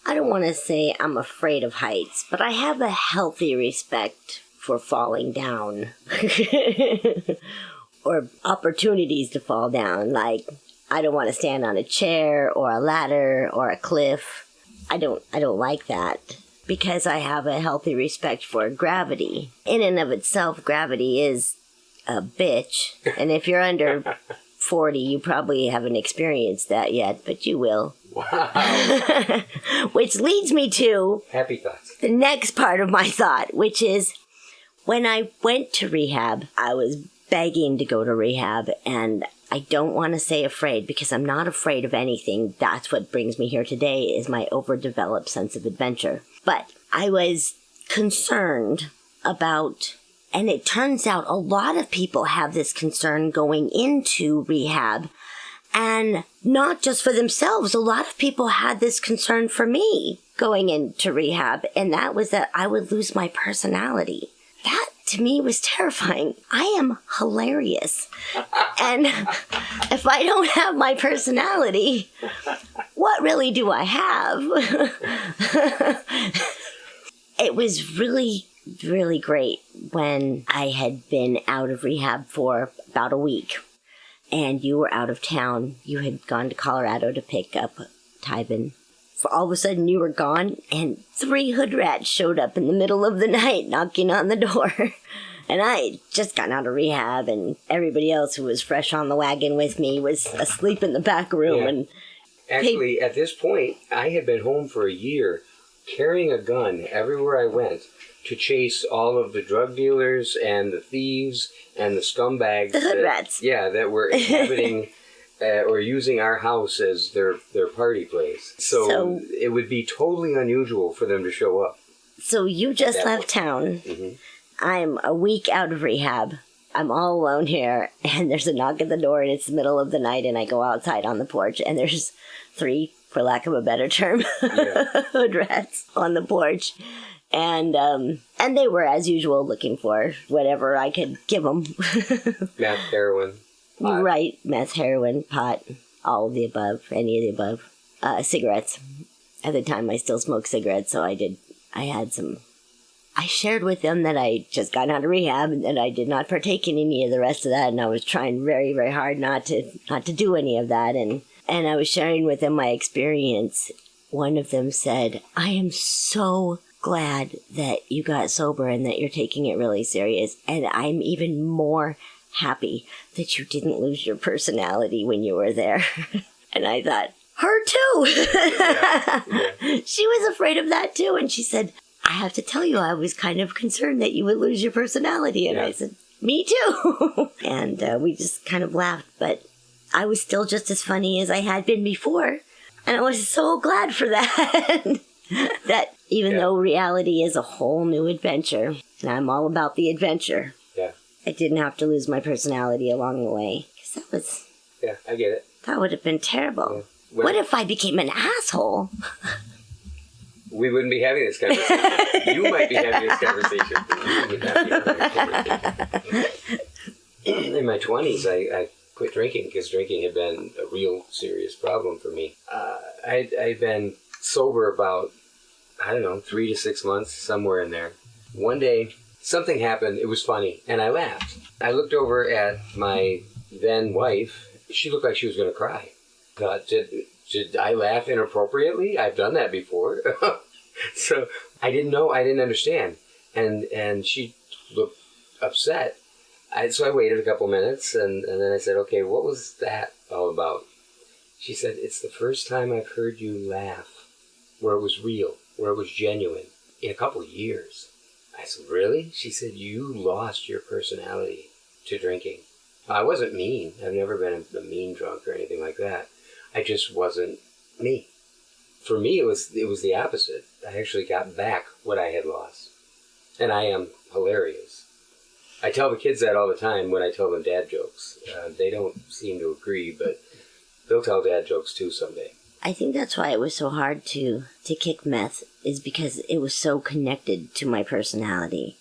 I don't want to say I'm afraid of heights, but I have a healthy respect for falling down. Or opportunities to fall down. Like, I don't want to stand on a chair or a ladder or a cliff. I don't like that because I have a healthy respect for gravity. In and of itself, gravity is a bitch. And if you're under 40, you probably haven't experienced that yet, but you will. Wow. Which leads me to Happy thoughts. the next part of my thought, which is when I went to rehab, I was begging to go to rehab, and I don't want to say afraid because I'm not afraid of anything. That's what brings me here today is my overdeveloped sense of adventure. But I was concerned about, and it turns out a lot of people have this concern going into rehab, and not just for themselves. A lot of people had this concern for me going into rehab, and that was that I would lose my personality. That, to me, was terrifying. I am hilarious. And if I don't have my personality, what really do I have? It was really, really great when I had been out of rehab for about a week. And you were out of town. You had gone to Colorado to pick up Tyben. All of a sudden you were gone, and 3 hood rats showed up in the middle of the night knocking on the door. And I had just gotten out of rehab, and everybody else who was fresh on the wagon with me was asleep in the back room. Yeah. And Actually, at this point, I had been home for a year, carrying a gun everywhere I went to chase all of the drug dealers and the thieves and the scumbags. The hood rats. Yeah, that were inhabiting or using our house as their party place. So it would be totally unusual for them to show up. So you just left town. Mm-hmm. I'm a week out of rehab. I'm all alone here, and there's a knock at the door, and it's the middle of the night, and I go outside on the porch, and there's 3, for lack of a better term, hood rats on the porch. And they were, as usual, looking for whatever I could give them. Meth, heroin. Pot. Right, meth, heroin, pot, all of the above, any of the above. Cigarettes. At the time, I still smoked cigarettes, so I had some. I shared with them that I just got out of rehab and that I did not partake in any of the rest of that, and I was trying very, very hard not to do any of that, and I was sharing with them my experience. One of them said, "I am so glad that you got sober and that you're taking it really serious, and I'm even more happy that you didn't lose your personality when you were there." And I thought, her too. Yeah. She was afraid of that too. And she said, "I have to tell you, I was kind of concerned that you would lose your personality." And I said, "Me too." And we just kind of laughed. But I was still just as funny as I had been before. And I was so glad for that. That even though reality is a whole new adventure, and I'm all about the adventure, I didn't have to lose my personality along the way. Because that was... Yeah, I get it. That would have been terrible. Yeah. What if I became an asshole? We wouldn't be having this conversation. You might be having this conversation. We would not be having this conversation. In my 20s, I quit drinking because drinking had been a real serious problem for me. I'd been sober about, 3 to 6 months, somewhere in there. One day, something happened. It was funny, and I laughed. I looked over at my then wife. She looked like she was going to cry. I thought, did I laugh inappropriately? I've done that before. So I didn't know. I didn't understand. And she looked upset. So I waited a couple minutes, and then I said, "Okay, what was that all about?" She said, "It's the first time I've heard you laugh where it was real, where it was genuine, in a couple of years." I said, "Really?" She said, "You lost your personality to drinking." I wasn't mean. I've never been a mean drunk or anything like that. I just wasn't me. For me, it was the opposite. I actually got back what I had lost. And I am hilarious. I tell the kids that all the time when I tell them dad jokes. They don't seem to agree, but they'll tell dad jokes too someday. I think that's why it was so hard to kick meth, is because it was so connected to my personality.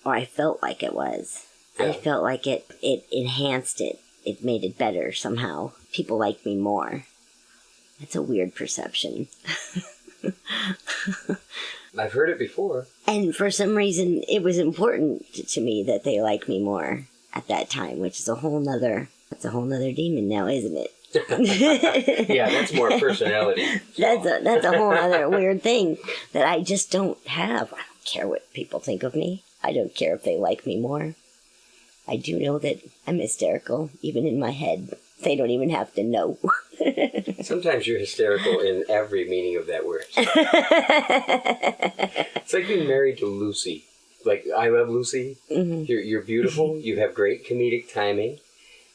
Or I felt like it was. Yeah. I felt like it enhanced it. It made it better somehow. People liked me more. It's a weird perception. I've heard it before. And for some reason, it was important to me that they like me more at that time, which is that's a whole nother demon now, isn't it? Yeah, that's more personality. That's a whole other weird thing that I just don't have. I don't care what people think of me. I don't care if they like me more. I do know that I'm hysterical, even in my head. They don't even have to know. Sometimes you're hysterical in every meaning of that word. It's like being married to Lucy. Like, I love Lucy. Mm-hmm. You're beautiful. You have great comedic timing.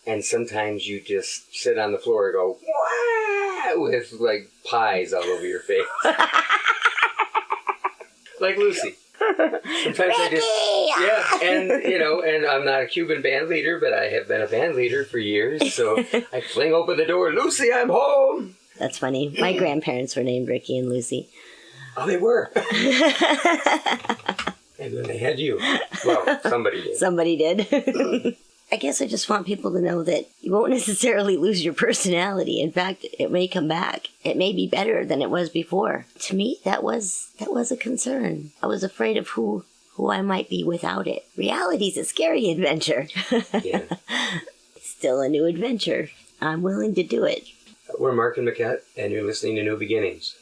And sometimes you just sit on the floor and go, wah, with, like, pies all over your face. Like Lucy. Sometimes I just, and and I'm not a Cuban band leader, but I have been a band leader for years, so I fling open the door, Lucy, I'm home! That's funny. My grandparents were named Ricky and Lucy. Oh, they were? And then they had you. Well, somebody did. Somebody did. I guess I just want people to know that you won't necessarily lose your personality. In fact, it may come back. It may be better than it was before. To me, that was a concern. I was afraid of who I might be without it. Reality's a scary adventure. Yeah. Still a new adventure. I'm willing to do it. We're Mark and Micquette, and you're listening to New Beginnings.